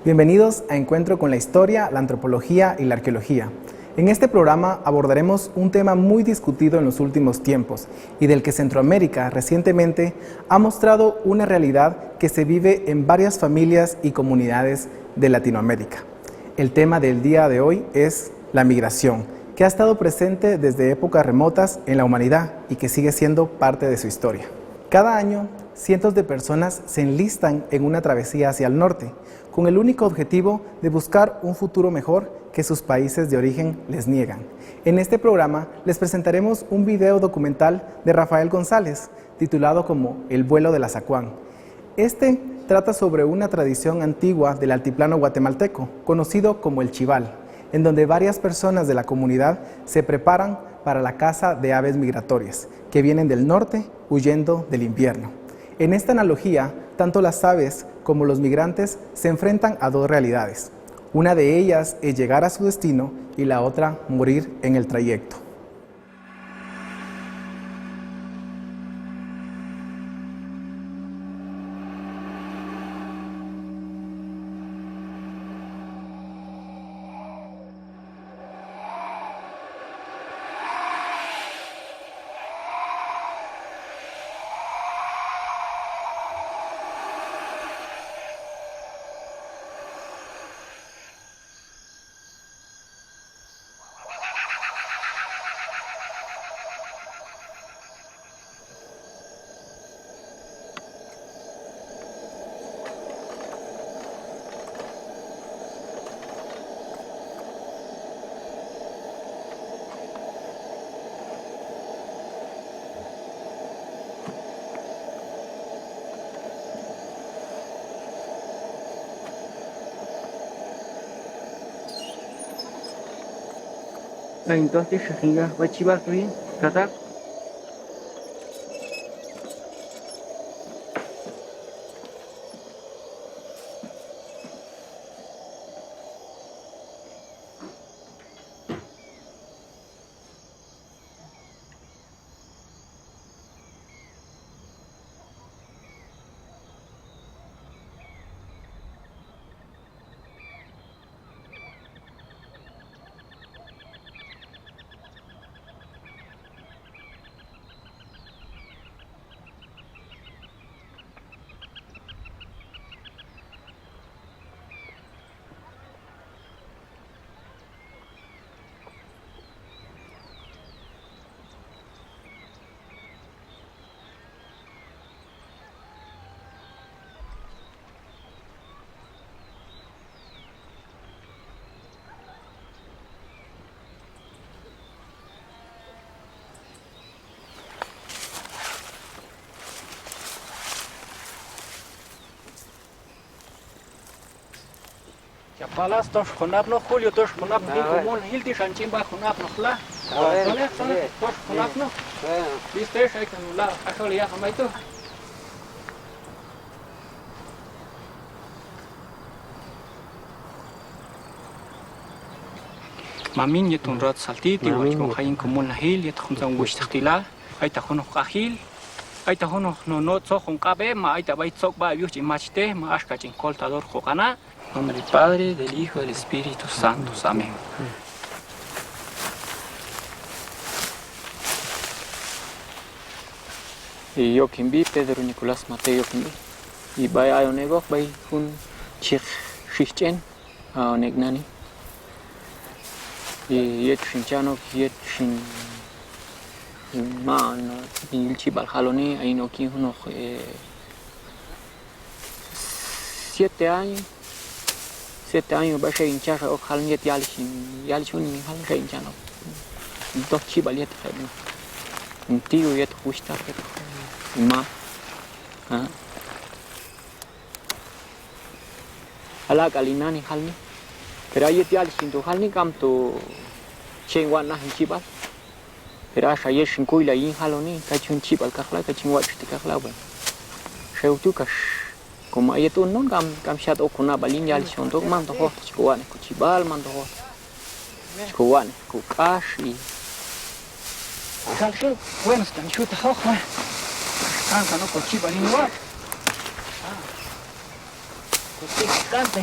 Bienvenidos a Encuentro con la Historia, la Antropología y la Arqueología. En este programa abordaremos un tema muy discutido en los últimos tiempos y del que Centroamérica recientemente ha mostrado una realidad que se vive en varias familias y comunidades de Latinoamérica. El tema del día de hoy es la migración, que ha estado presente desde épocas remotas en la humanidad y que sigue siendo parte de su historia. Cada año, cientos de personas se enlistan en una travesía hacia el norte, con el único objetivo de buscar un futuro mejor que sus países de origen les niegan. En este programa les presentaremos un video documental de Rafael González, titulado como El vuelo de la Zacuán. Este trata sobre una tradición antigua del altiplano guatemalteco, conocido como el chival, en donde varias personas de la comunidad se preparan para la caza de aves migratorias, que vienen del norte huyendo del invierno. En esta analogía, tanto las aves como los migrantes se enfrentan a dos realidades. Una de ellas es llegar a su destino y la otra morir en el trayecto. Entonces, hingga bachiba kri kata Chapalas tosh konapno Julio tosh konapno común hilti shanchimba konapno la. Sole tosh konapno. Viste hay que la asoli ya hamaito. Mamin yetun rat saltiti wachko hayin común la hil yetun zan wish tila. Ay tajono qahil. Ay tajono no tsojon qabe ma ay tabay tsok ba yuchi machte ma ashkachin coltador jokana. En nombre del Padre, del Hijo y del Espíritu Santo. Amén. Y yo quien vi, Pedro Nicolás Mateo quien vi. Y vaya a onego, vaya un chich shichen a onegnani. Y yet shinchano, yet shin man, y chibal jaloni, ahí no quien uno 7 años. 7 años va a ser hinchado o jalniet yalchun hal hinchano. Dos chibaliet un tío yet justa ma. Ala kalinani halni. Pero ayet yalchin to halni kam to chengwan na chibal. Pero asha yeshin kuila yin haloni kachun chibal kakla kachun wachti kakla ba. Sheutu kash como hay tú no cam chat o con una balilla al son todo mando hot chicoane cuchibal mando hot chicoane cucash y salcho bueno están chuta hoja canta no cuchibal ni what cuchibal canta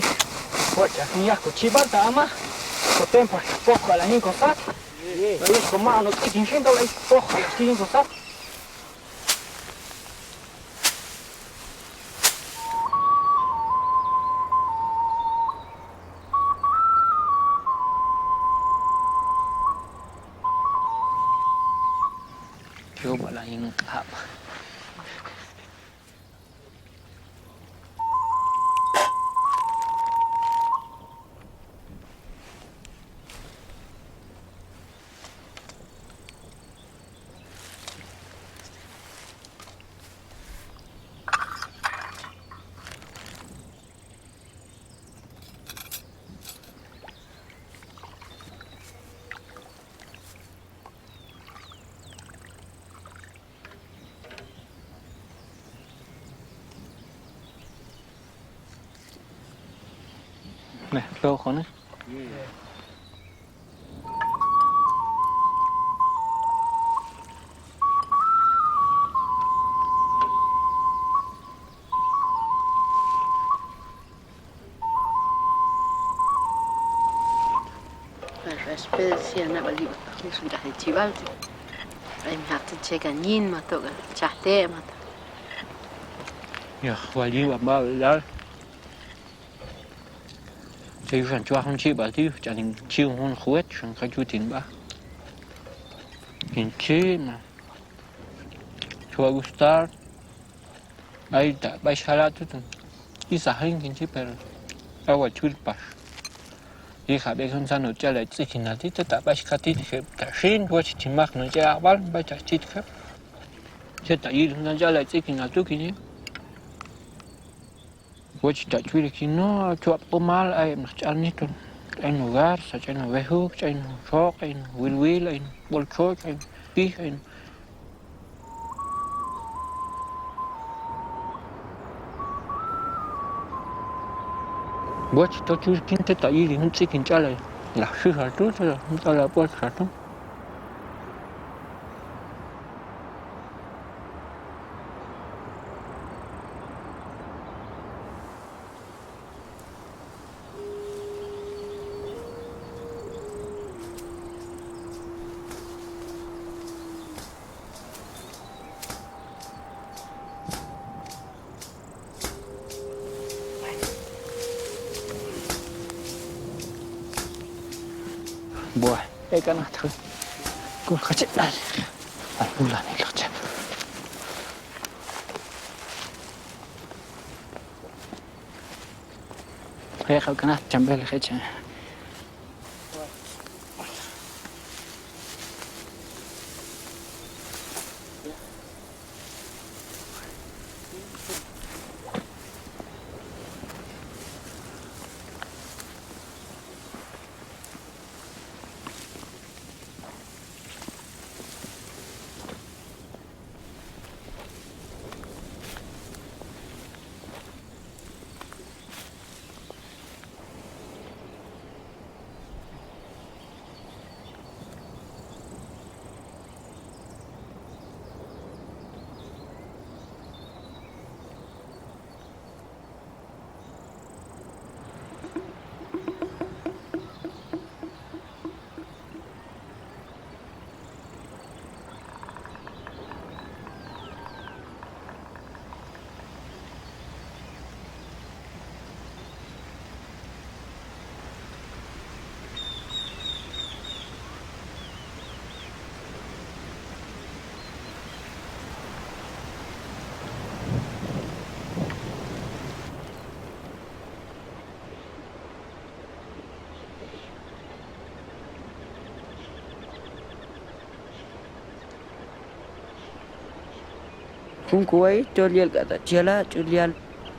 Ocha, ya cochibata ama. Cotempo poco a la hinco sat. No es como no te diciendo la poco a la hinco sat. Yo bảo là hình hạm. Này, lâu khó này. La especie na bali sudah dijual. Ai mata ceganin mata chate mata. Ya, wali bamba là Thì phần cho không chỉ bảo tiêu cho nên chiêu hôn khuết trong cái chú tiền ba hình chế mà cho gustar ai đã bay xa ra chút đi xa hình hình chế per ao chút pas đi khá bé con san ở chơi lại chỉ là tí tất cả bay khá tí thì cả xin qua chỉ mặc nó chơi áo bay chả chít khác chơi tại vì nó chơi lại chỉ là chút kia Vou te dar que não, tu apa mal ai nak cari tu, ai no gar, saja no wehuk, ai no shock, ai no wil, ai no bolchok, ai pi, ai no. Vou te dar tu que não tá aí, não sei quem chala, lá chuva tu, não tá lá por tu. Buah, kan thôi. Cô khó chết đây. Bulan này khó chết. Không kan chăm bel khó chết. Un kuai tolial kata cela tolial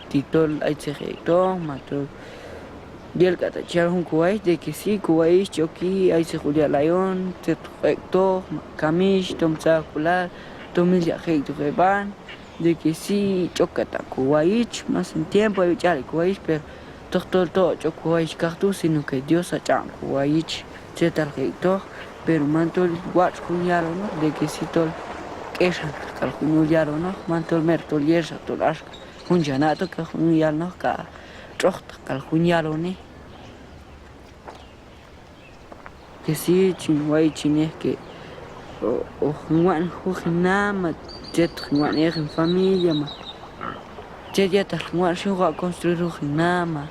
titol ai to mato dial kata cela un kuai de que si kuai choki ai se julia lion te to kamish tom sakula tomil ya to ban de que si chokata kuai más en tiempo hay ya kuai pero todo kuai kartu sino que Dios ha chan kuai te tal to pero mantol watch kunyalo no de que si tol Keshan kalkunyal no mantol mertol yesa tol ask kunjanato kalkunyal no ka trocht kalkunyal ne que sí chinguay chine que o juan jujinama jet juan en familia ma jet ya ta juan a construir jujinama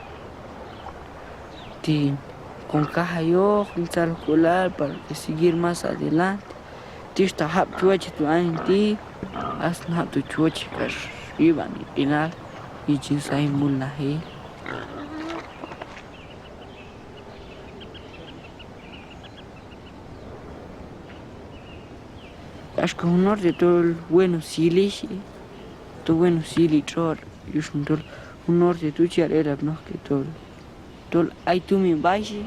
tin con caja yo un circular para seguir más adelante tista hap chuachi tu anti asna hap tu chuachi kas iban final y chisai mulahi. Acho que honor de todo el bueno sili, todo bueno sili chor, yo son todo honor de tu char era no que todo hay tu mi baixi,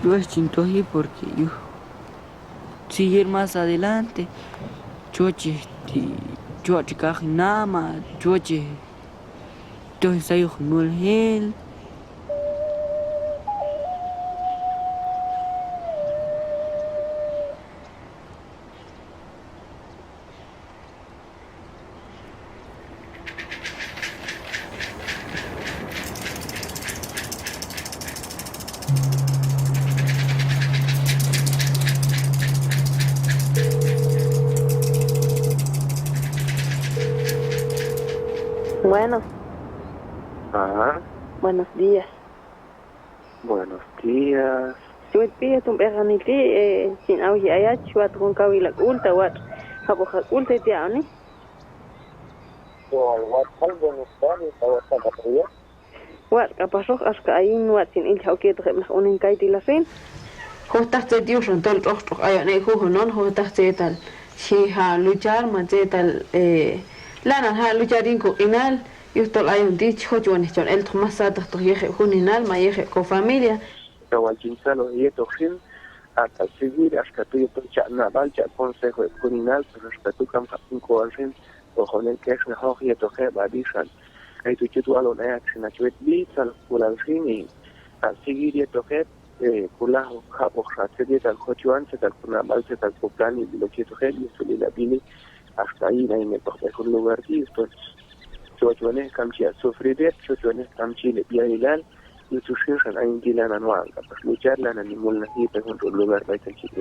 yo es chintoji porque yo seguir más adelante, choche kajinama, choche todo ensayo con el Bueno, buenos días. Buenos días. Yo pide tu peganiti sin auji allá chuat con cabila ulta wat hapo ulta tiani. Wat kapasok aska ayin wat sin il hauke to khemna unin kaiti la fin. Hostas te dios on tol rosto aya ne hu non hostas te tal si ha luchar ma te tal lana ha lucharin ko inal yustol hay un dicho joven chon el tomasa to yeje juninal ma yeje con familia Igual chinsalo y esto fin hasta seguir hasta tu yo chana balcha consejo juninal pero hasta tu campa cinco al fin o con el que es mejor y esto que va disan hay tu chitu alo na action achwet bi sal kulal fin y al seguir y esto que kula ha o khatse tal khochuan se tal kuna balcha tal plan y lo que esto que y su la bili hasta ahí no me toca con lugar y pues yo ne kamchia sufrir yo ne kamchi le pia hilal y tu shirhan ayin dilan anual pues luchar la animal nahi te con lugar para el chico.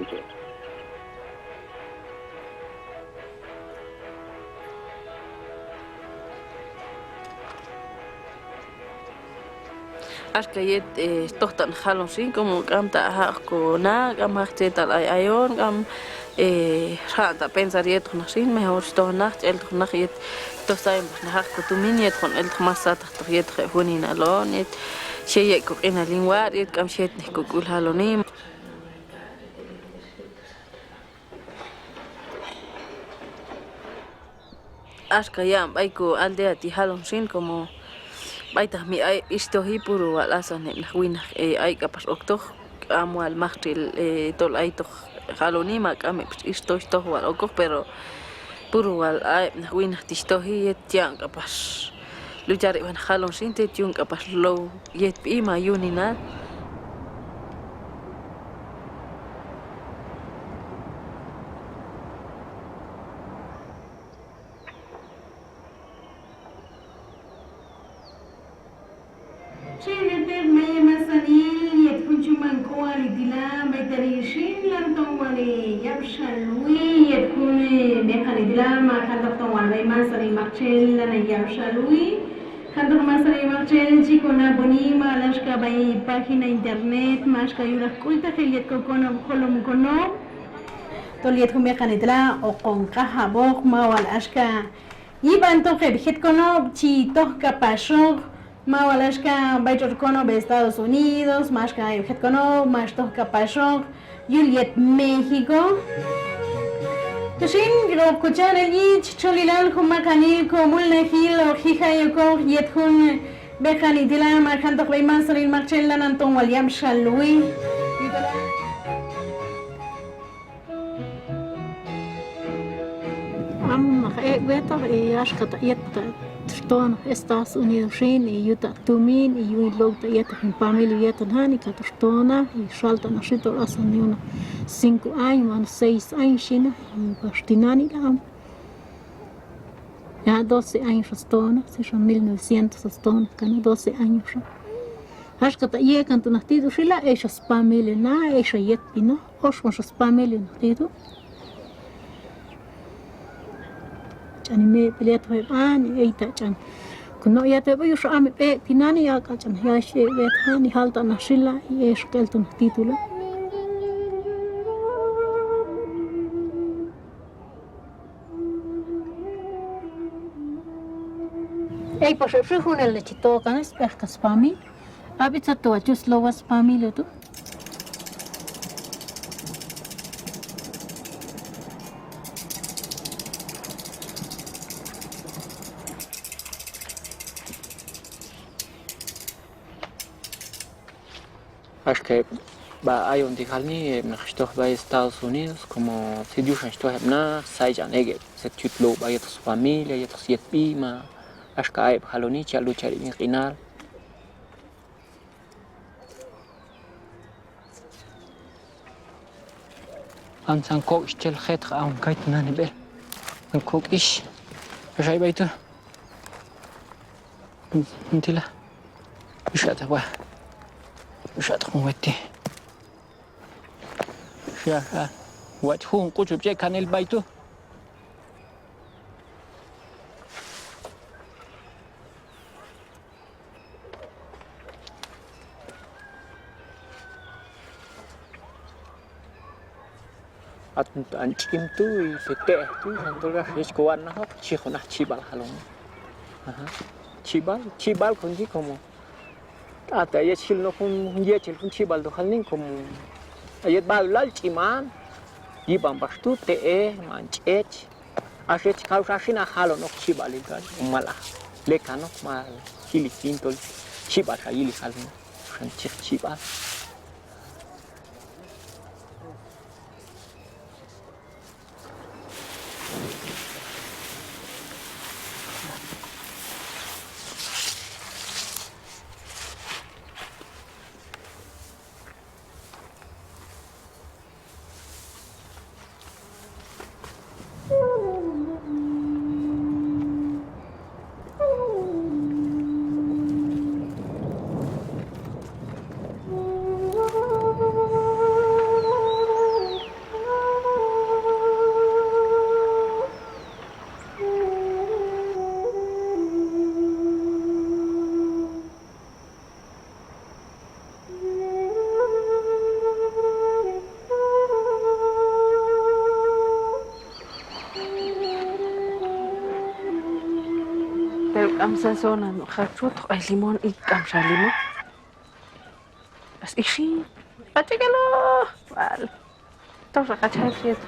Aska yet tohtan halon sin como canta hakona gam hakte tal ayon gam rata pensar yet con sin mejor sto nacht el nach yet to sai na hakko tu min yet con el masa ta yet hunin alon yet shey ko ina lingwa yet gam shet ko kul halonim aska yam baiko aldea ti halon sin como baita mi ay isto hipuru alasan en wina ay kapas okto amo al magtil tol ay to halonima kam isto wal okko pero puru wal ay wina tisto hi tiang kapas luchar van halon sinte tiung kapas low yet ima yunina página internet más que ayuda culta que liet con colom cono toliet con mecanitla o con caja bog mawal ashka iban to que bijet cono chi to capasho mawal ashka baitor cono de Estados Unidos más que bijet cono más to capasho Juliet México Toshin gro kuchan el ich cholilal con macanil como el negil o hija ko yet con Bekani dila markan to bay man sarin marchella nanton William Shalui Beto ashkata yetta ton Estados Unidos shin y yuta tumin y yu logta yetta en familia yetta hani katostona y shalta nashito asan una 5 años man 6 años shin y bastinani la ya 12 años estona, se son 1900 estona, cana 12 años. Hashkata yekan tu nahtidu shila esha spamile na esha yet pino oshwan spamile nahtidu. Chani me peleat hoy ani eita chan. Kuno ya te bayu shami pe tinani ya ka chan ya she vet hani halta na shila esh keltu nahtidu la. Ei pa shefri hunel le chito kanes perka spami. Abitsa to achus lowas spami le tu. Acho que hay un tijalni en Estados Unidos como si Dios na Saijan ege se tutlo va su familia y otros siete pima acho que hay jaloni ya lucha en final ansan ko ishtel khet aun kait nani bel an ko ish jay baytu intila ishata wa ishata mwati شاها وتهون قطب جاي كان البيتو أنتيمتو يفتحتو هنتولى فيش كوانا هو تشيخنا تشيبال خلون تشيبال كونجي كمو تاتا يشيل نكون يشيل كون تشيبال دخلني كمو ayat balal ciman di bambastu te mancet aset kau sasina halo nok cibalikan malah lekanok mal hili pintol cibat hili halun kancik cibat Kamsa zona no khatut ay limon y kamsa limon. As ishi. Patigalo. Wal. Tosa kachay fiet.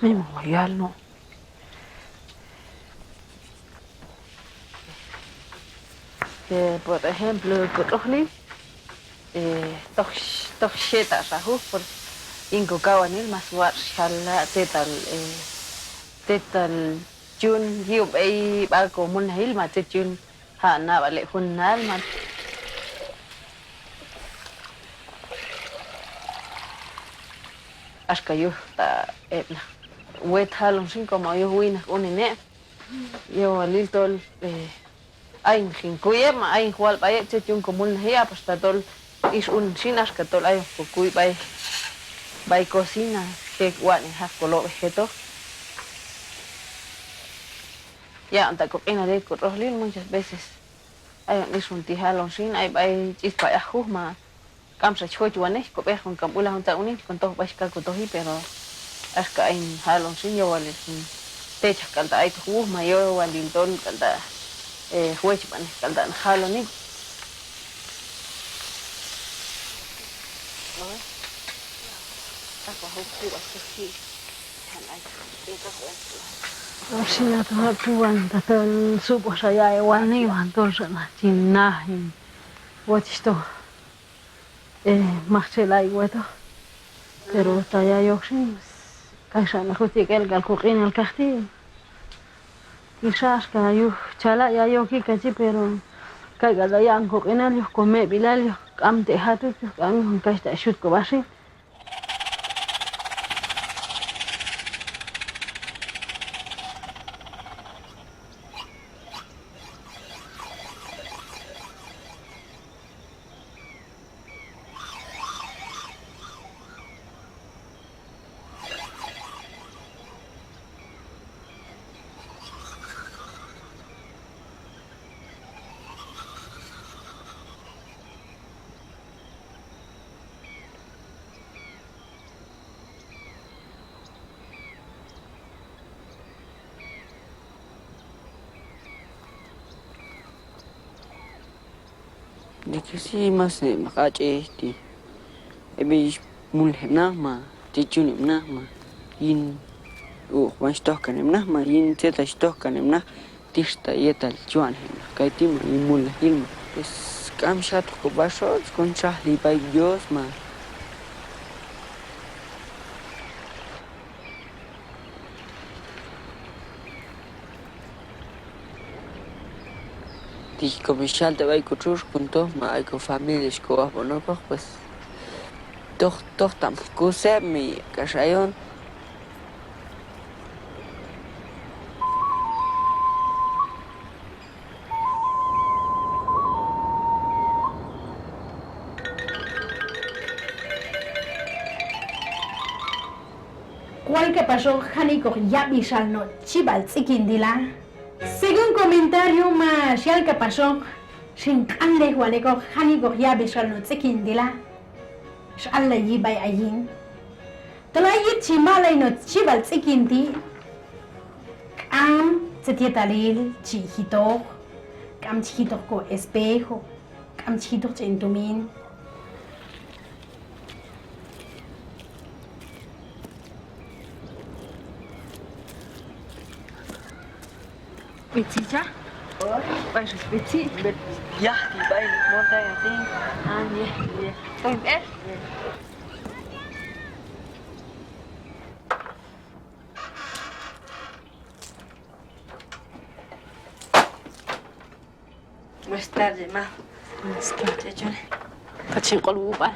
Memorial no. Por ejemplo, cotrojli. Toch sheta sahu por ingo kawanil maswar shala tetal jun hiu bay ba ko mun hil ma te jun ha na ba le hun nal ma aska yo ta ebla wet halon sin como yo wina unine yo liltol ay hin kuyema ay hual bay te jun como mun hia pasta tol is un sin aska tol ay ko kuy bay cocina que guane ha colo vegeto. Ya, anta coquina de corrolil muchas veces. Hay un tijalón sin, hay chispa y ajusma. Camsa chochuanes, cope con campula junta unis, con todo vasca cotoji, pero es que hay un jalón sin, yo vale techa calda, hay jujma, yo vale el don calda, juechpanes calda, jalón y. Sina taha puan tatal supo saya wani wan tosana chinnahin wachisto marchela igueto pero taya yoxin kaisa na juti kel galkuqin el kahti quizás ka yo chala ya yo ki kachi pero kai gala yang kuqinal yo come bilal yo amte hatu kam kaista shut ko bashi de que sí más makache ti ebi mulhemna ma tichunimna ma in wan stohkanemna ma in zeta stohkanemna tista yetal chuan kaitim in mulhilma es kamshat ko bashot con chahli bay Dios ma y como ya te va a encontrar con todos más con familias que vas bueno pues todos estamos cosas mi casayón ¿Cuál que pasó Haniko ya bisal no chibal tsikindila? Según comentario más ya que pasó sin canle Juanico Haniko ya bisal no tsikindila. Shalla yibay ayin. Tolay chimalay no chibal tsikindi. Setietalil chihito. Chihito ko espejo. Chihito chentumin. Bitsi ya? Vai bitsi. ya y bail monta así Ya. más tarde más Tachin qolbu bal.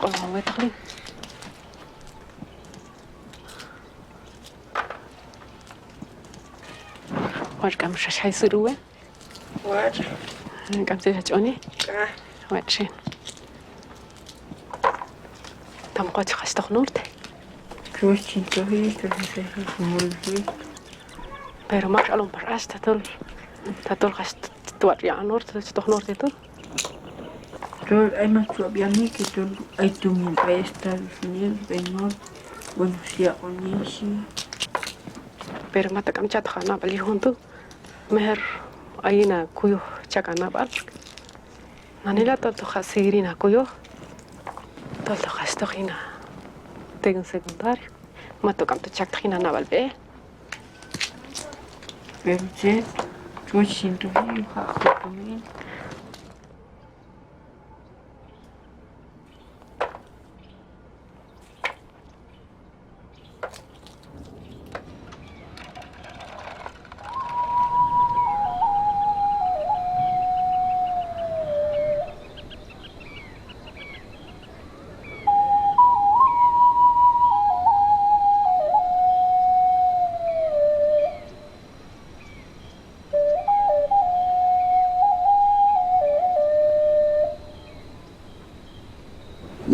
Qolbu way taqlin. وارجع مش هيصيروا وارجع كم تجوني اه وارجين تم قد خستخ نورته كويس انتهي كذا مولفي pero ما شاء الله برأس تطول خست توري عن نورته تستخ نورته تطول Yo hay más todavía ni que yo hay tu mi país Estados Unidos vengo bueno sí a Onishi pero ما تكم جات خنا بلي هونتو مهر أينا كيو شكانا بال نانيلا تخسيرينا كيو تخستخينا تيجن سكنداري ما تكم تشكتخينا نبال بيه pero sí yo siento que también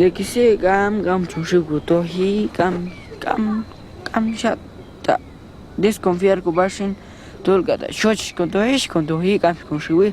de que se gam chushuguto hi gam chat desconfiar que bashin tolgada shoch con to hi gam con shui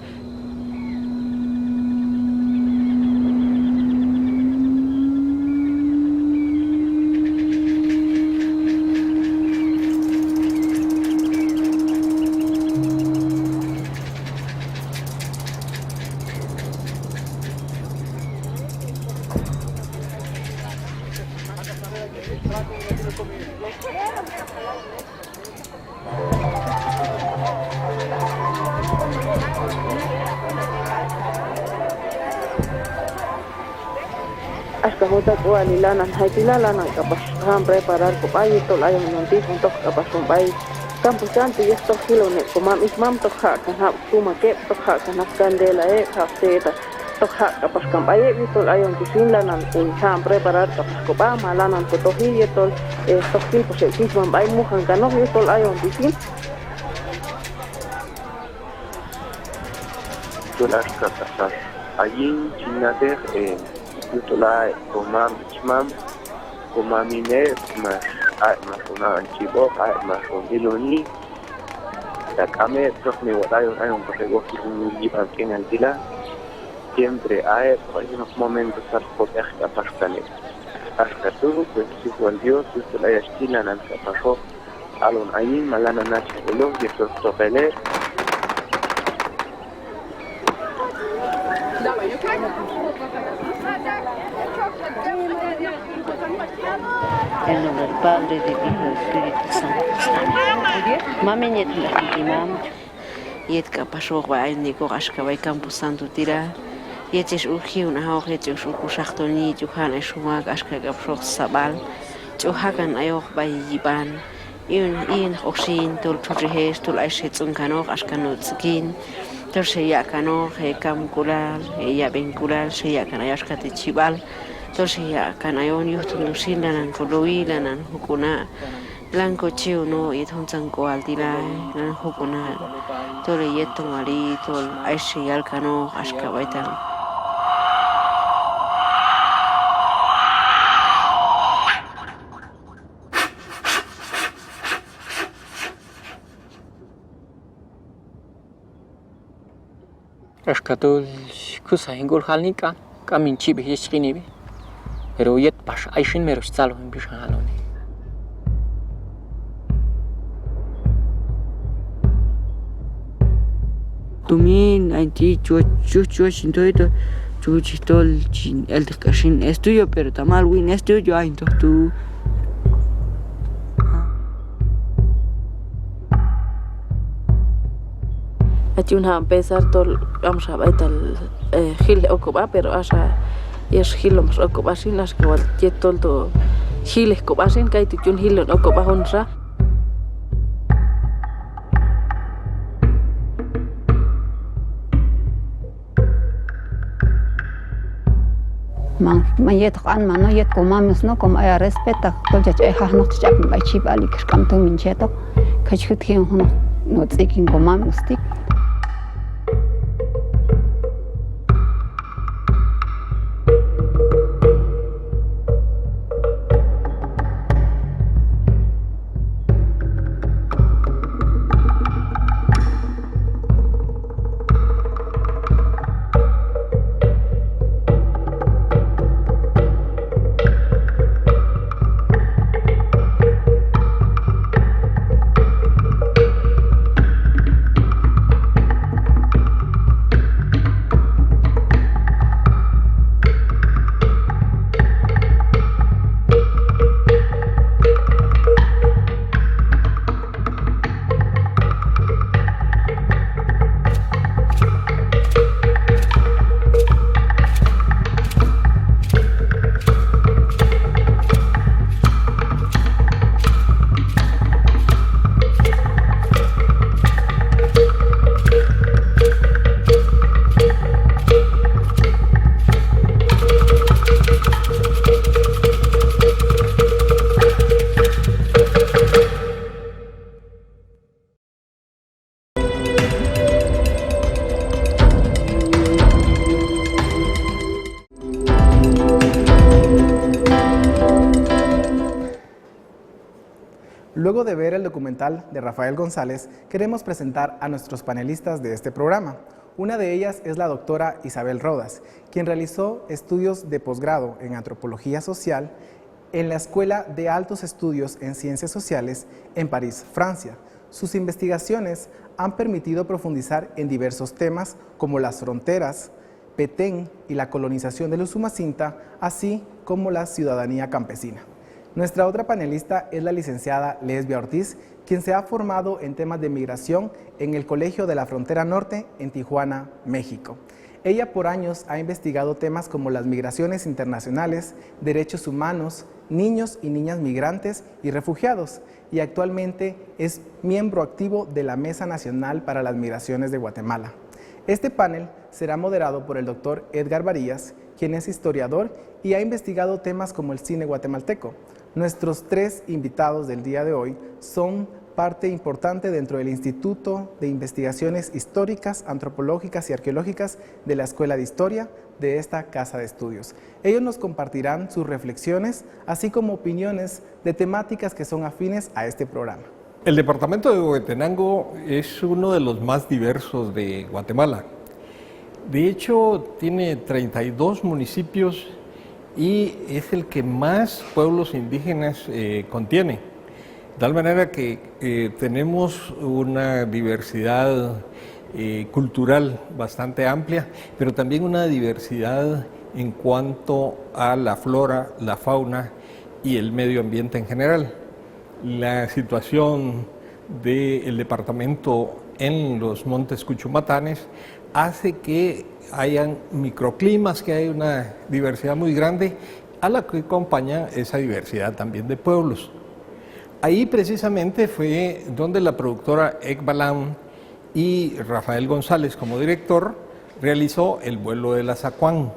hasta muta kuali lana haitila lana capaz han preparar kopay tol ayo nanti untuk capaz kompay campo santo y esto kilo ne komam ismam to ha kan ha tuma ke to ha kan candela ha seta to ha capaz kompay tol ayo tisin lana han preparar capaz kopama lana ko to hi tol esto kilo pues el kisman bay muhan kan no tol ayo tisin tolas capaz allí chinader Itulah komamine mas una anchibo mas diloni tak ame terus me wadayon ayon perego di banking altila siempre hay unos momentos al poder apascane hasta todo pues si fue Dios esto la estila nan se pasó alon ayin malana nache lo y esto topele En nombre del Padre, del Hijo y del Espíritu Santo. Amén. Mami niet la imam. Yet kapasho wa ni ko ashka wa campo santo tira. Yet is urgi una hoog yet is urkusachtoni Johanna shuma ashka kapsho sabal. Johakan ayo bay yiban. In oxin tol churrihes tol aishet unkano ashkanot skin. Tol seya kano he kamkulal he ya benkulal seya kanayashka tichibal. Entonces ya canayon yo tu nusin lanan koloi lanan hukuna lanko cheo no y tonsan ko aldila lanan hukuna tole yeton ali tol aishe yal kano ashka baitan. Ashka tol kusa hingol halnika kamin chibi hiskinibi. Pero yet pas aishin mero stalo in bishan haloni. Tumin anti chuchu shintoito chuchitol chin el kashin estudio pero tamal win estudio ainto tu Atiun ha empezar tol vamos a baital gil ocupa pero asa es gilo mas ocupa sin las que wal tol to giles ocupa sin kai tu chun gilo ocupa honra. Man yet kan man no yet komamis no como ay respeta tol ja ay ha no chak bai chi bali kam to min cheto kachut hin hono no tsikin komamis tik. Luego de ver el documental de Rafael González, queremos presentar a nuestros panelistas de este programa. Una de ellas es la doctora Isabel Rodas, quien realizó estudios de posgrado en Antropología Social en la Escuela de Altos Estudios en Ciencias Sociales en París, Francia. Sus investigaciones han permitido profundizar en diversos temas como las fronteras, Petén y la colonización del Usumacinta, así como la ciudadanía campesina. Nuestra otra panelista es la licenciada Lesbia Ortiz, quien se ha formado en temas de migración en el Colegio de la Frontera Norte en Tijuana, México. Ella por años ha investigado temas como las migraciones internacionales, derechos humanos, niños y niñas migrantes y refugiados, y actualmente es miembro activo de la Mesa Nacional para las Migraciones de Guatemala. Este panel será moderado por el doctor Edgar Varillas, quien es historiador y ha investigado temas como el cine guatemalteco. Nuestros tres invitados del día de hoy son parte importante dentro del Instituto de Investigaciones Históricas, Antropológicas y Arqueológicas de la Escuela de Historia de esta Casa de Estudios. Ellos nos compartirán sus reflexiones, así como opiniones de temáticas que son afines a este programa. El departamento de Huehuetenango es uno de los más diversos de Guatemala. De hecho, tiene 32 municipios y es el que más pueblos indígenas contiene. De tal manera que tenemos una diversidad cultural bastante amplia, pero también una diversidad en cuanto a la flora, la fauna y el medio ambiente en general. La situación del departamento en los montes Cuchumatanes hace que hayan microclimas, que hay una diversidad muy grande, a la que acompaña esa diversidad también de pueblos. Ahí precisamente fue donde la productora Ekbalam y Rafael González como director realizó El vuelo del azacuán,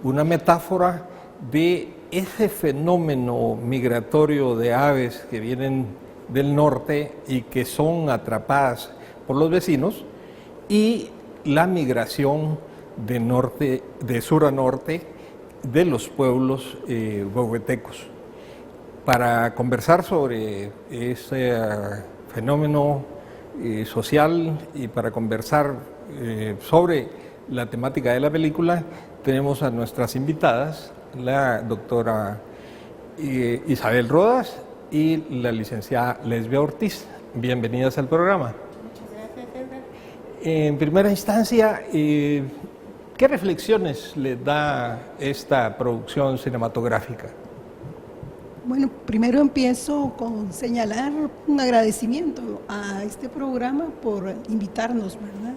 una metáfora de ese fenómeno migratorio de aves que vienen del norte y que son atrapadas por los vecinos, y la migración de sur a norte de los pueblos huehuetecos. Para conversar sobre ese fenómeno social y para conversar sobre la temática de la película, tenemos a nuestras invitadas, la doctora Isabel Rodas y la licenciada Lesbia Ortiz. Bienvenidas al programa. Muchas gracias, Edgar. En primera instancia, ¿qué reflexiones le da esta producción cinematográfica? Bueno, primero empiezo con señalar un agradecimiento a este programa por invitarnos, ¿verdad?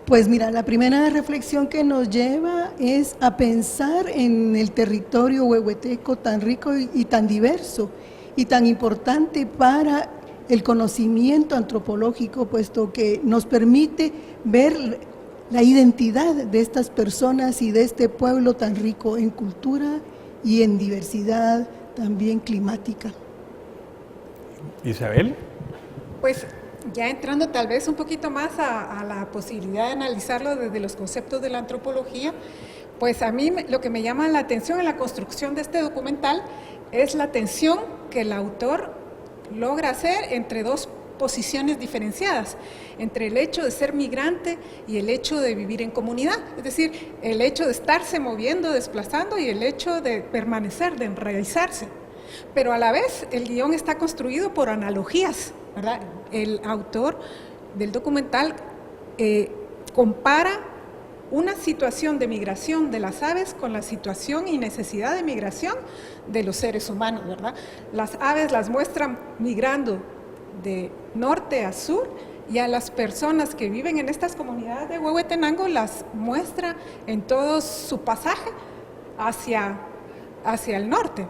Pues mira, la primera reflexión que nos lleva es a pensar en el territorio huehueteco tan rico y tan diverso y tan importante para el conocimiento antropológico, puesto que nos permite ver la identidad de estas personas y de este pueblo tan rico en cultura y en diversidad también climática. Isabel. Pues ya entrando tal vez un poquito más a la posibilidad de analizarlo desde los conceptos de la antropología, pues a mí lo que me llama la atención en la construcción de este documental es la tensión que el autor logra hacer entre dos posiciones diferenciadas, entre el hecho de ser migrante y el hecho de vivir en comunidad, es decir, el hecho de estarse moviendo, desplazando y el hecho de permanecer, de enraizarse. Pero a la vez el guión está construido por analogías, ¿verdad? El autor del documental compara una situación de migración de las aves con la situación y necesidad de migración de los seres humanos, ¿verdad? Las aves las muestran migrando de norte a sur y a las personas que viven en estas comunidades de Huehuetenango las muestra en todo su pasaje hacia el norte.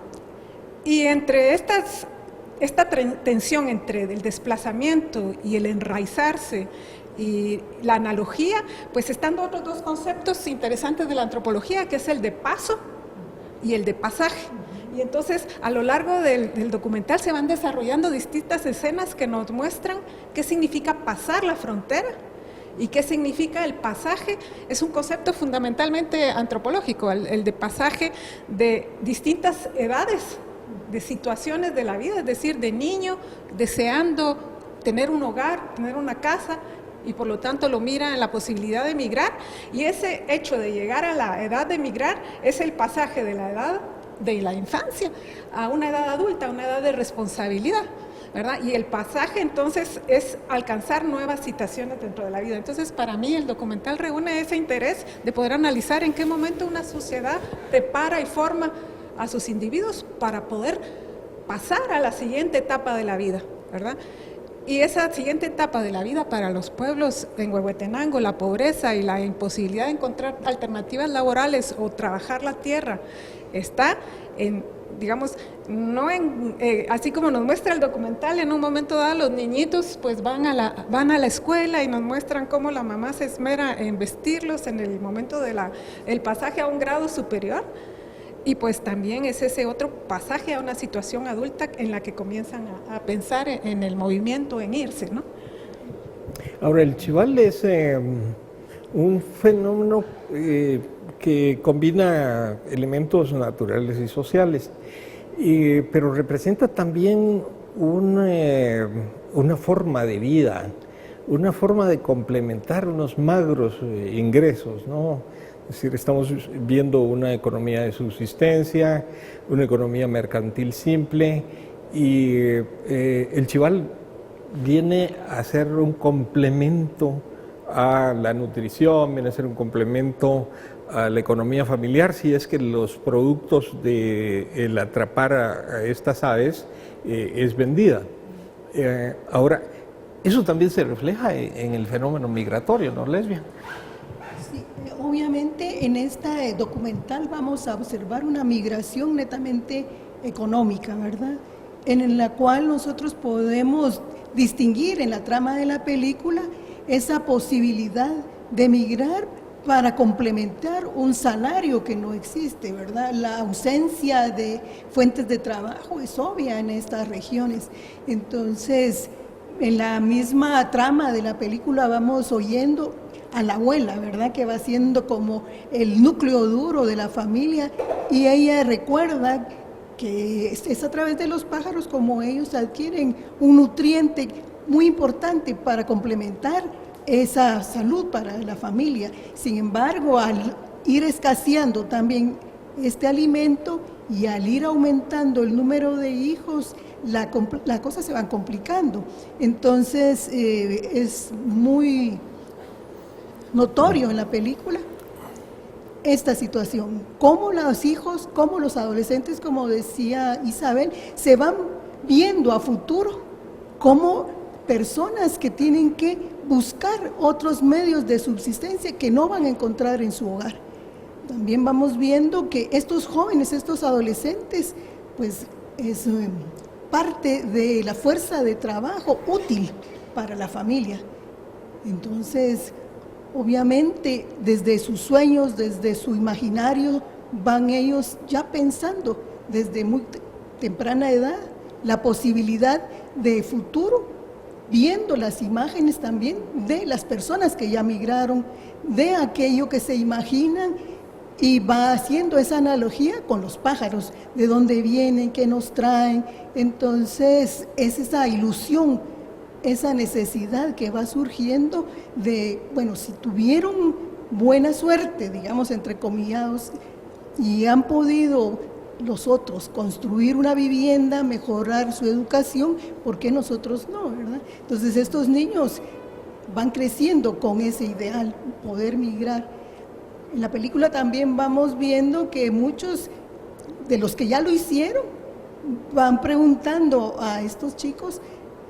Y entre esta tensión entre el desplazamiento y el enraizarse y la analogía, pues están otros dos conceptos interesantes de la antropología, que es el de paso y el de pasaje. Y entonces, a lo largo del documental se van desarrollando distintas escenas que nos muestran qué significa pasar la frontera y qué significa el pasaje. Es un concepto fundamentalmente antropológico, el de pasaje de distintas edades, de situaciones de la vida, es decir, de niño deseando tener un hogar, tener una casa, y por lo tanto lo mira en la posibilidad de emigrar, y ese hecho de llegar a la edad de emigrar es el pasaje de la edad de la infancia a una edad adulta, a una edad de responsabilidad, ¿verdad? Y el pasaje entonces es alcanzar nuevas situaciones dentro de la vida. Entonces, para mí el documental reúne ese interés de poder analizar en qué momento una sociedad prepara y forma a sus individuos para poder pasar a la siguiente etapa de la vida, ¿verdad? Y esa siguiente etapa de la vida para los pueblos en Huehuetenango, la pobreza y la imposibilidad de encontrar alternativas laborales o trabajar la tierra, está en, digamos, no en, así como nos muestra el documental, en un momento dado los niñitos pues van a la escuela y nos muestran cómo la mamá se esmera en vestirlos en el momento de el pasaje a un grado superior. Y pues también es ese otro pasaje a una situación adulta en la que comienzan a pensar en el movimiento, en irse, ¿no? Ahora, el chival es un fenómeno que combina elementos naturales y sociales, pero representa también una forma de vida, una forma de complementar unos magros ingresos, ¿no? Es decir, estamos viendo una economía de subsistencia, una economía mercantil simple, y el chival viene a ser un complemento a la nutrición, viene a ser un complemento a la economía familiar si es que los productos de el atrapar a estas aves es vendida. Ahora, eso también se refleja en el fenómeno migratorio, ¿no, Lesbia? Sí, obviamente en esta documental vamos a observar una migración netamente económica, ¿verdad? En la cual nosotros podemos distinguir en la trama de la película esa posibilidad de migrar para complementar un salario que no existe, ¿verdad? La ausencia de fuentes de trabajo es obvia en estas regiones. Entonces, en la misma trama de la película vamos oyendo a la abuela, ¿verdad? Que va siendo como el núcleo duro de la familia, y ella recuerda que es a través de los pájaros como ellos adquieren un nutriente muy importante para complementar esa salud para la familia. Sin embargo, al ir escaseando también este alimento y al ir aumentando el número de hijos, la cosa se va complicando. Entonces, es muy notorio en la película esta situación, cómo los hijos, cómo los adolescentes, como decía Isabel, se van viendo a futuro como personas que tienen que buscar otros medios de subsistencia que no van a encontrar en su hogar. También vamos viendo que estos jóvenes, estos adolescentes, pues es parte de la fuerza de trabajo útil para la familia. Entonces, obviamente, desde sus sueños, desde su imaginario, van ellos ya pensando desde muy temprana edad la posibilidad de futuro, viendo las imágenes también de las personas que ya migraron, de aquello que se imaginan, y va haciendo esa analogía con los pájaros, de dónde vienen, qué nos traen. Entonces, es esa ilusión, esa necesidad que va surgiendo de, bueno, si tuvieron buena suerte, digamos, entre comillados, y han podido los otros construir una vivienda, mejorar su educación, ¿por qué nosotros no, verdad? Entonces, estos niños van creciendo con ese ideal, poder migrar. En la película también vamos viendo que muchos de los que ya lo hicieron van preguntando a estos chicos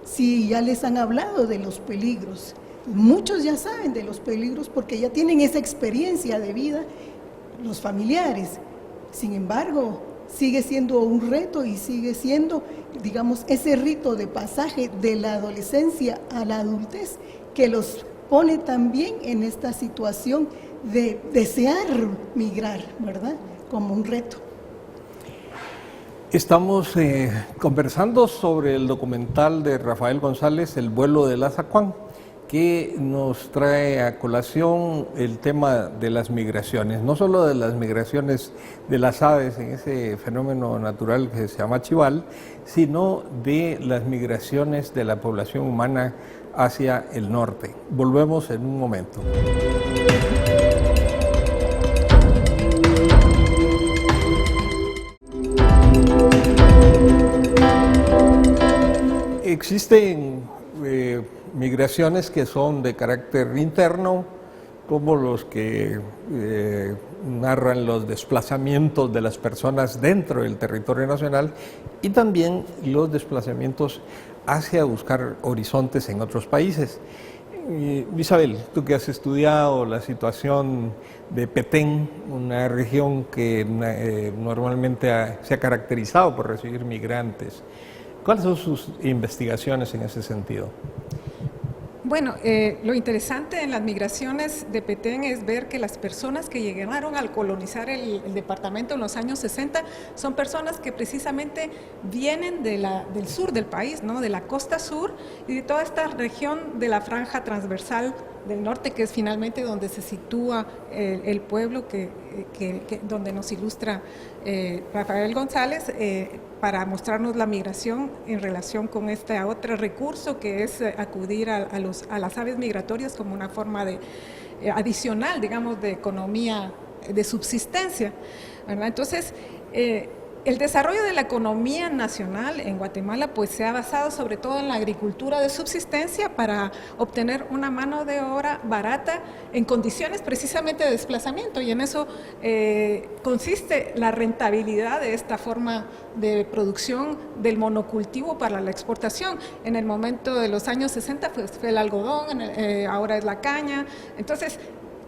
si ya les han hablado de los peligros. Muchos ya saben de los peligros porque ya tienen esa experiencia de vida, los familiares. Sin embargo, sigue siendo un reto y sigue siendo, digamos, ese rito de pasaje de la adolescencia a la adultez que los pone también en esta situación de desear migrar, ¿verdad? Como un reto. Estamos conversando sobre el documental de Rafael González, El vuelo del Azacuán, que nos trae a colación el tema de las migraciones, no solo de las migraciones de las aves en ese fenómeno natural que se llama chival, sino de las migraciones de la población humana hacia el norte. Volvemos en un momento. Existen migraciones que son de carácter interno, como los que narran los desplazamientos de las personas dentro del territorio nacional, y también los desplazamientos hacia buscar horizontes en otros países. Isabel, tú que has estudiado la situación de Petén, una región que normalmente se ha caracterizado por recibir migrantes, ¿cuáles son sus investigaciones en ese sentido? Bueno, lo interesante en las migraciones de Petén es ver que las personas que llegaron al colonizar el departamento en los años 60 son personas que precisamente vienen del sur del país, ¿no? De la costa sur y de toda esta región de la franja transversal del norte, que es finalmente donde se sitúa el pueblo donde nos ilustra Rafael González, para mostrarnos la migración en relación con este otro recurso que es acudir a las aves migratorias como una forma de adicional, digamos, de economía de subsistencia, ¿verdad? Entonces, el desarrollo de la economía nacional en Guatemala pues se ha basado sobre todo en la agricultura de subsistencia para obtener una mano de obra barata en condiciones precisamente de desplazamiento, y en eso consiste la rentabilidad de esta forma de producción del monocultivo para la exportación. En el momento de los años 60 fue el algodón, ahora es la caña. Entonces,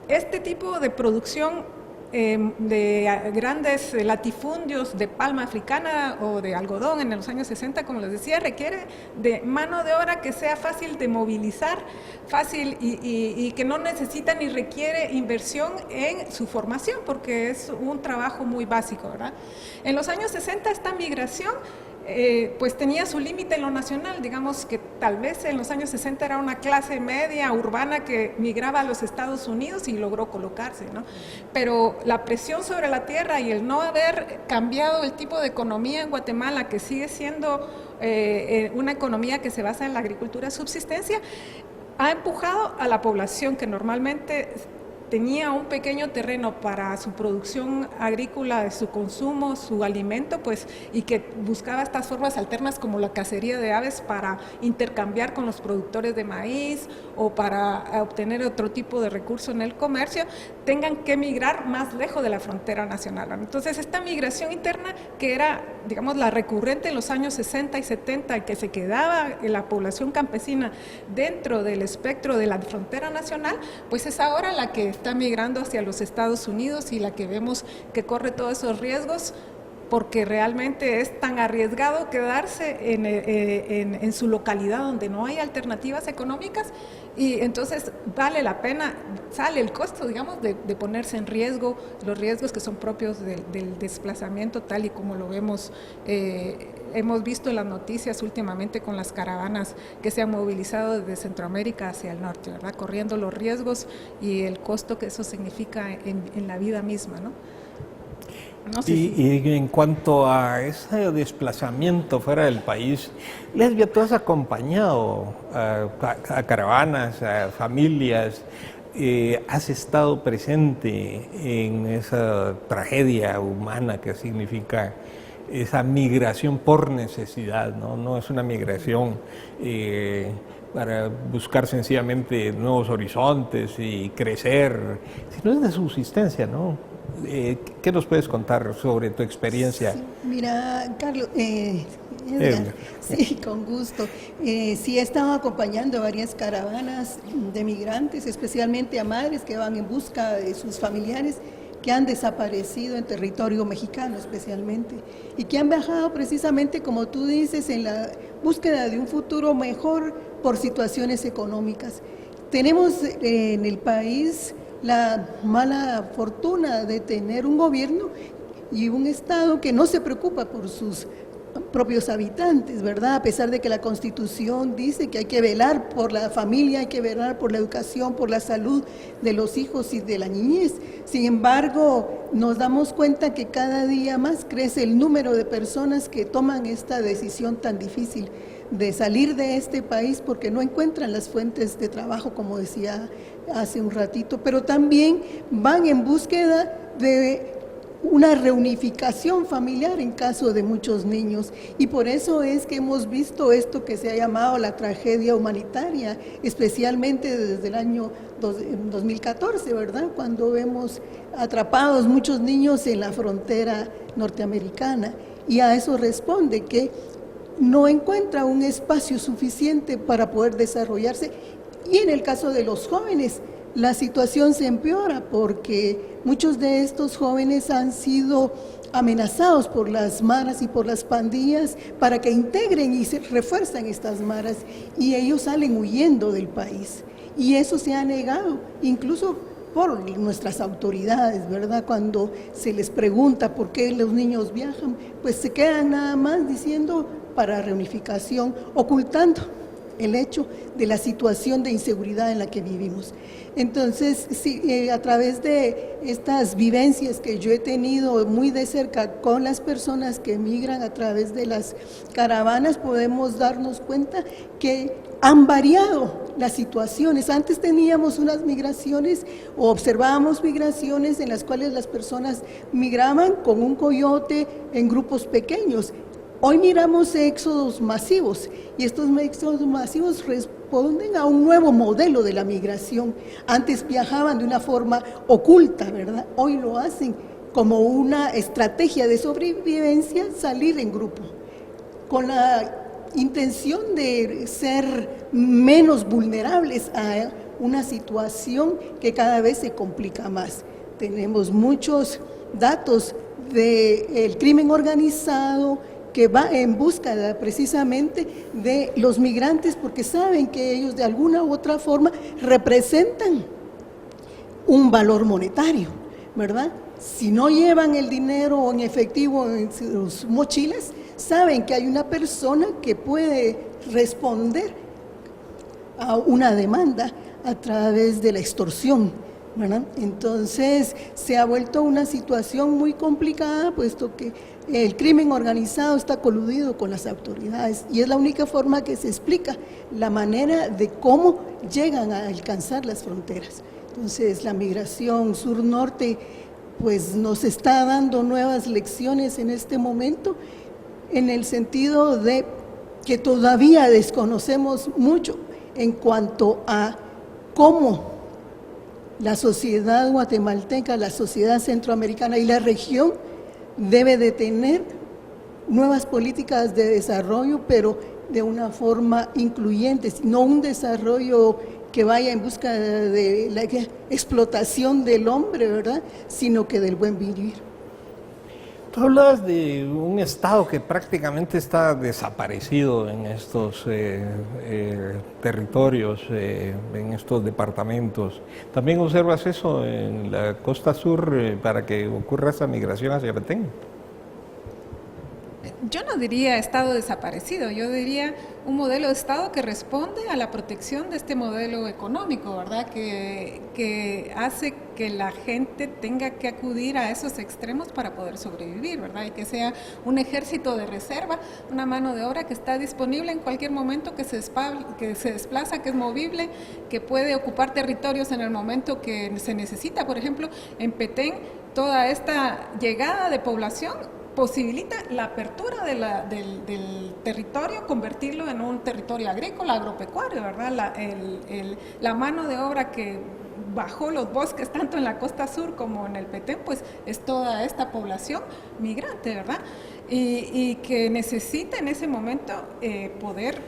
este tipo de producción de grandes latifundios de palma africana o de algodón en los años 60, como les decía, requiere de mano de obra que sea fácil de movilizar, fácil y que no necesita ni requiere inversión en su formación, porque es un trabajo muy básico, ¿verdad? En los años 60 esta migración pues tenía su límite en lo nacional. Digamos que tal vez en los años 60 era una clase media urbana que migraba a los Estados Unidos y logró colocarse, ¿no? Pero la presión sobre la tierra y el no haber cambiado el tipo de economía en Guatemala, que sigue siendo una economía que se basa en la agricultura de subsistencia, ha empujado a la población que normalmente tenía un pequeño terreno para su producción agrícola, su consumo, su alimento, pues, y que buscaba estas formas alternas como la cacería de aves para intercambiar con los productores de maíz o para obtener otro tipo de recurso en el comercio, tengan que migrar más lejos de la frontera nacional. Entonces, esta migración interna, que era, digamos, la recurrente en los años 60 y 70, que se quedaba en la población campesina dentro del espectro de la frontera nacional, pues es ahora la que está migrando hacia los Estados Unidos y la que vemos que corre todos esos riesgos, porque realmente es tan arriesgado quedarse en su localidad donde no hay alternativas económicas, y entonces vale la pena, sale el costo, digamos, de ponerse en riesgo, los riesgos que son propios del desplazamiento, tal y como lo vemos, hemos visto en las noticias últimamente con las caravanas que se han movilizado desde Centroamérica hacia el norte, ¿verdad? Corriendo los riesgos y el costo que eso significa en la vida misma, ¿no? No sé y en cuanto a ese desplazamiento fuera del país, Lesbia, tú has acompañado a caravanas, a familias, has estado presente en esa tragedia humana que significa esa migración por necesidad, ¿no? No es una migración para buscar sencillamente nuevos horizontes y crecer, sino es de subsistencia, ¿no? ¿Qué nos puedes contar sobre tu experiencia? Sí, mira, Carlos, Edgar, sí, con gusto. Sí, he estado acompañando varias caravanas de migrantes, especialmente a madres que van en busca de sus familiares que han desaparecido en territorio mexicano especialmente, y que han viajado precisamente, como tú dices, en la búsqueda de un futuro mejor por situaciones económicas. Tenemos en el país la mala fortuna de tener un gobierno y un Estado que no se preocupa por sus propios habitantes, ¿verdad? A pesar de que la Constitución dice que hay que velar por la familia, hay que velar por la educación, por la salud de los hijos y de la niñez. Sin embargo, nos damos cuenta que cada día más crece el número de personas que toman esta decisión tan difícil de salir de este país porque no encuentran las fuentes de trabajo, como decía hace un ratito, pero también van en búsqueda de una reunificación familiar en caso de muchos niños, y por eso es que hemos visto esto que se ha llamado la tragedia humanitaria, especialmente desde el año 2014, ¿verdad? Cuando vemos atrapados muchos niños en la frontera norteamericana, y a eso responde que no encuentra un espacio suficiente para poder desarrollarse. Y en el caso de los jóvenes, la situación se empeora porque muchos de estos jóvenes han sido amenazados por las maras y por las pandillas para que integren y se refuerzan estas maras, y ellos salen huyendo del país. Y eso se ha negado, incluso por nuestras autoridades, ¿verdad? Cuando se les pregunta por qué los niños viajan, pues se quedan nada más diciendo para reunificación, ocultando el hecho de la situación de inseguridad en la que vivimos. Entonces, sí, a través de estas vivencias que yo he tenido muy de cerca con las personas que migran a través de las caravanas, podemos darnos cuenta que han variado las situaciones. Antes teníamos unas migraciones o observábamos migraciones en las cuales las personas migraban con un coyote en grupos pequeños. Hoy miramos éxodos masivos y estos éxodos masivos responden a un nuevo modelo de la migración. Antes viajaban de una forma oculta, ¿verdad? Hoy lo hacen como una estrategia de sobrevivencia, salir en grupo, con la intención de ser menos vulnerables a una situación que cada vez se complica más. Tenemos muchos datos del crimen organizado que va en búsqueda precisamente de los migrantes porque saben que ellos de alguna u otra forma representan un valor monetario, ¿verdad? Si no llevan el dinero en efectivo en sus mochilas, saben que hay una persona que puede responder a una demanda a través de la extorsión, ¿verdad? Entonces se ha vuelto una situación muy complicada, puesto que el crimen organizado está coludido con las autoridades y es la única forma que se explica la manera de cómo llegan a alcanzar las fronteras. Entonces la migración sur-norte pues nos está dando nuevas lecciones en este momento, en el sentido de que todavía desconocemos mucho en cuanto a cómo la sociedad guatemalteca, la sociedad centroamericana y la región debe de tener nuevas políticas de desarrollo, pero de una forma incluyente, no un desarrollo que vaya en busca de la explotación del hombre, ¿verdad?, sino que del buen vivir. Tú hablas de un Estado que prácticamente está desaparecido en estos territorios, en estos departamentos. ¿También observas eso en la costa sur para que ocurra esa migración hacia Petén? Yo no diría Estado desaparecido, yo diría un modelo de Estado que responde a la protección de este modelo económico, ¿verdad? Que hace que la gente tenga que acudir a esos extremos para poder sobrevivir, ¿verdad? Y que sea un ejército de reserva, una mano de obra que está disponible en cualquier momento, que se desplaza, que es movible, que puede ocupar territorios en el momento que se necesita. Por ejemplo, en Petén, toda esta llegada de población posibilita la apertura del territorio, convertirlo en un territorio agrícola, agropecuario, ¿verdad? La mano de obra que bajó los bosques tanto en la costa sur como en el Petén, pues es toda esta población migrante, ¿verdad? Y que necesita en ese momento poder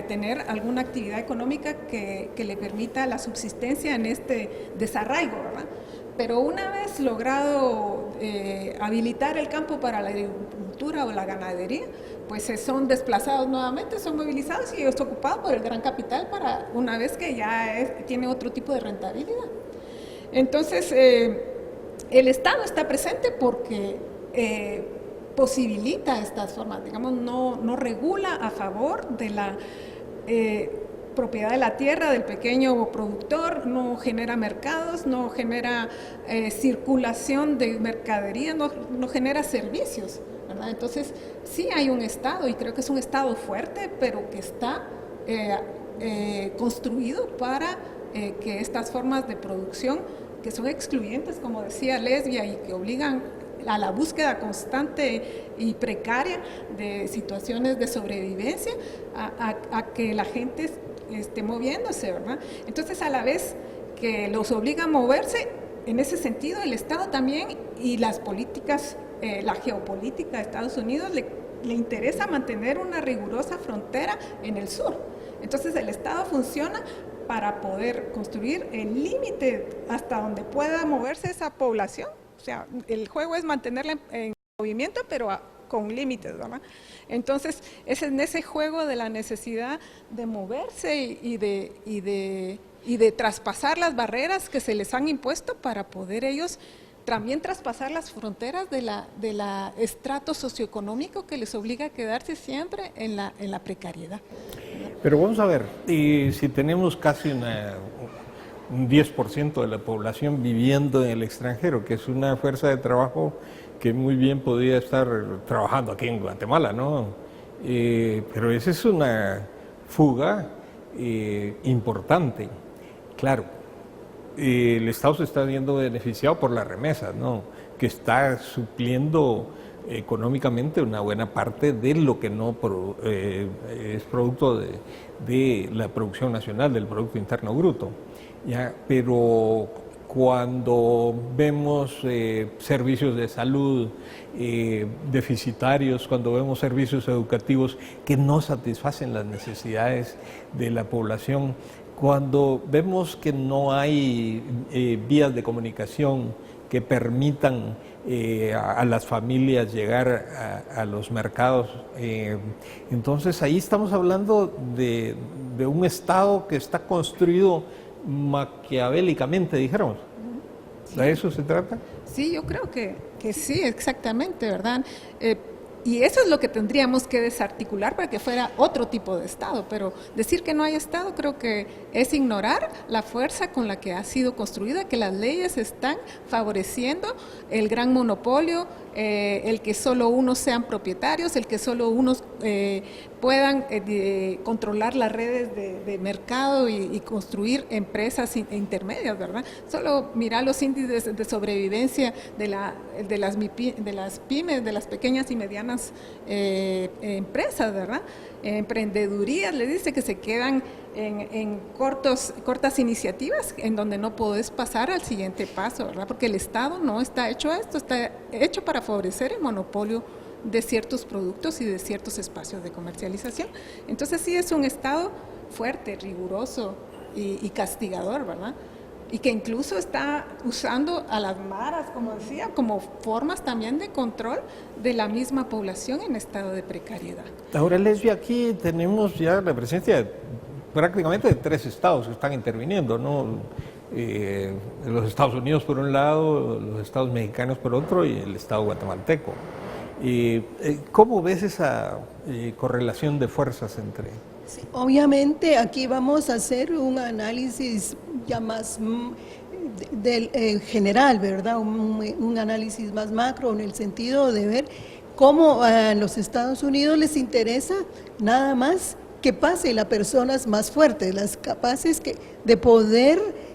tener alguna actividad económica que le permita la subsistencia en este desarraigo, ¿verdad? Pero una vez logrado habilitar el campo para la agricultura o la ganadería, pues son desplazados nuevamente, son movilizados y es ocupado por el gran capital para una vez que ya tiene otro tipo de rentabilidad. Entonces, el Estado está presente porque posibilita estas formas, digamos, no regula a favor de la propiedad de la tierra del pequeño productor, no genera mercados, no genera circulación de mercadería, no genera servicios, ¿verdad? Entonces sí hay un Estado y creo que es un Estado fuerte, pero que está construido para que estas formas de producción que son excluyentes, como decía Lesbia, y que obligan a la búsqueda constante y precaria de situaciones de sobrevivencia, a que la gente esté moviéndose, ¿verdad? Entonces, a la vez que los obliga a moverse, en ese sentido, el Estado también y las políticas, la geopolítica de Estados Unidos le interesa mantener una rigurosa frontera en el sur. Entonces, el Estado funciona para poder construir el límite hasta donde pueda moverse esa población. O sea, el juego es mantenerla en movimiento, pero con límites, ¿verdad? Entonces, es en ese juego de la necesidad de moverse y de traspasar las barreras que se les han impuesto para poder ellos también traspasar las fronteras de la estrato socioeconómico que les obliga a quedarse siempre en la precariedad. Pero vamos a ver, y si tenemos casi un 10% de la población viviendo en el extranjero, que es una fuerza de trabajo que muy bien podría estar trabajando aquí en Guatemala, ¿no? Pero esa es una fuga importante. Claro, el Estado se está viendo beneficiado por las remesas, ¿no? Que está supliendo económicamente una buena parte de lo que no es producto de la producción nacional, del Producto Interno Bruto. ¿Ya? Pero cuando vemos servicios de salud deficitarios, cuando vemos servicios educativos que no satisfacen las necesidades de la población, cuando vemos que no hay vías de comunicación que permitan a las familias llegar a los mercados, entonces ahí estamos hablando de un Estado que está construido maquiavélicamente, dijéramos. Sí. ¿De eso se trata? Sí, yo creo que sí, exactamente, ¿verdad? Y eso es lo que tendríamos que desarticular para que fuera otro tipo de Estado, pero decir que no hay Estado creo que es ignorar la fuerza con la que ha sido construida, que las leyes están favoreciendo el gran monopolio, el que solo unos sean propietarios, el que solo unos puedan controlar las redes de mercado y construir empresas intermedias, ¿verdad? Solo mirar los índices de sobrevivencia de las pymes, de las pequeñas y medianas empresas, ¿verdad? Emprendedurías, le dice que se quedan en cortas iniciativas en donde no podés pasar al siguiente paso, ¿verdad? Porque el Estado no está hecho a esto, está hecho para favorecer el monopolio de ciertos productos y de ciertos espacios de comercialización. Entonces sí es un Estado fuerte, riguroso y castigador, ¿verdad? Y que incluso está usando a las maras, como decía, como formas también de control de la misma población en estado de precariedad. Ahora, Lesbia, aquí tenemos ya la presencia prácticamente de 3 estados que están interviniendo, ¿no? Los Estados Unidos por un lado, los estados mexicanos por otro y el estado guatemalteco. ¿Cómo ves esa correlación de fuerzas entre...? Sí, obviamente aquí vamos a hacer un análisis ya más general, ¿verdad? Un análisis más macro en el sentido de ver cómo a los Estados Unidos les interesa nada más que pase las personas más fuertes, las capaces de poder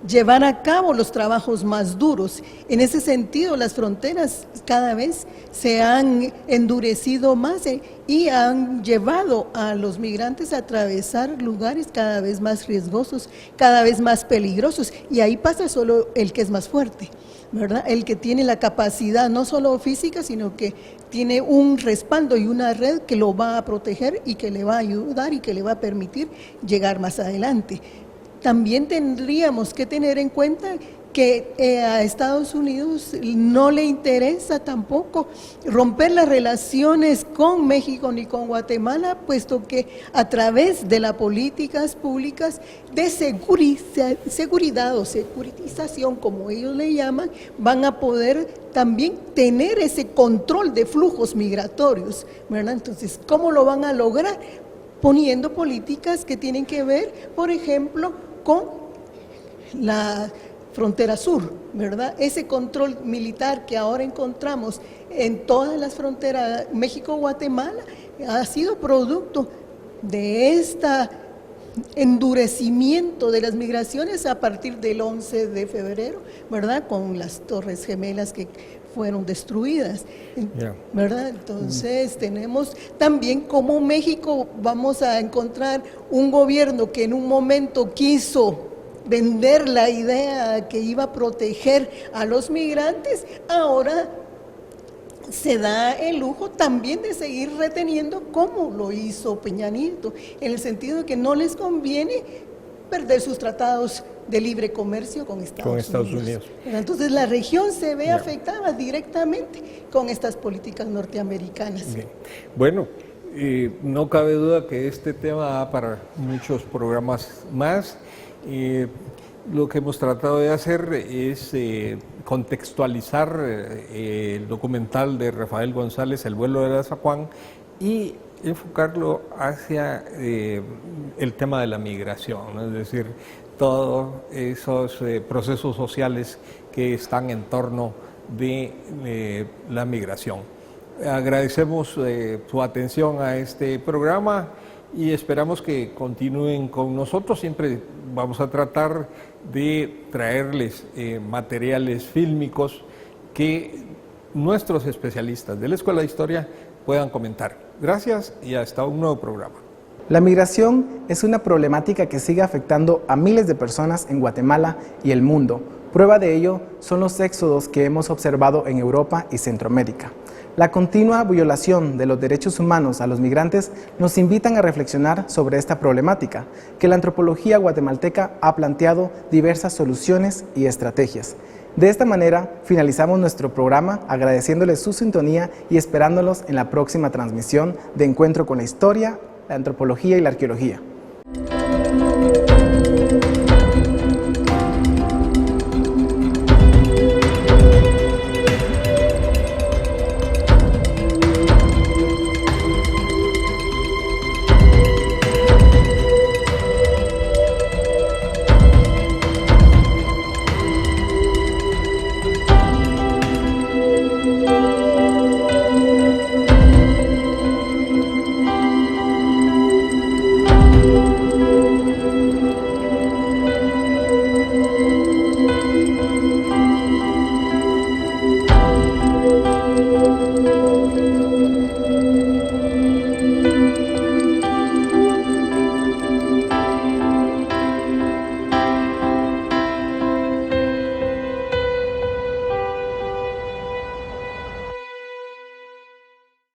llevar a cabo los trabajos más duros. En ese sentido, las fronteras cada vez se han endurecido más y han llevado a los migrantes a atravesar lugares cada vez más riesgosos, cada vez más peligrosos, y ahí pasa solo el que es más fuerte, ¿verdad? El que tiene la capacidad no solo física, sino que tiene un respaldo y una red que lo va a proteger y que le va a ayudar y que le va a permitir llegar más adelante. También tendríamos que tener en cuenta que a Estados Unidos no le interesa tampoco romper las relaciones con México ni con Guatemala, puesto que a través de las políticas públicas de seguridad o securitización, como ellos le llaman, van a poder también tener ese control de flujos migratorios, ¿verdad? Entonces, ¿cómo lo van a lograr? Poniendo políticas que tienen que ver, por ejemplo, con la frontera sur, ¿verdad? Ese control militar que ahora encontramos en todas las fronteras México-Guatemala ha sido producto de este endurecimiento de las migraciones a partir del 11 de febrero, ¿verdad? Con las Torres Gemelas que fueron destruidas, ¿verdad? Entonces tenemos también como México vamos a encontrar un gobierno que en un momento quiso vender la idea que iba a proteger a los migrantes, ahora se da el lujo también de seguir reteniendo como lo hizo Peña Nieto, en el sentido de que no les conviene perder sus tratados de libre comercio con Estados Unidos. Entonces la región se ve afectada directamente con estas políticas norteamericanas. Bien. Bueno, no cabe duda que este tema da para muchos programas más. Lo que hemos tratado de hacer es contextualizar el documental de Rafael González, El vuelo de Zacuán, y enfocarlo hacia el tema de la migración, ¿no? Es decir, todos esos procesos sociales que están en torno de la migración. Agradecemos su atención a este programa y esperamos que continúen con nosotros. Siempre vamos a tratar de traerles materiales fílmicos que nuestros especialistas de la Escuela de Historia puedan comentar. Gracias y hasta un nuevo programa. La migración es una problemática que sigue afectando a miles de personas en Guatemala y el mundo. Prueba de ello son los éxodos que hemos observado en Europa y Centroamérica. La continua violación de los derechos humanos a los migrantes nos invitan a reflexionar sobre esta problemática, que la antropología guatemalteca ha planteado diversas soluciones y estrategias. De esta manera, finalizamos nuestro programa agradeciéndoles su sintonía y esperándolos en la próxima transmisión de Encuentro con la Historia, la Antropología y la Arqueología.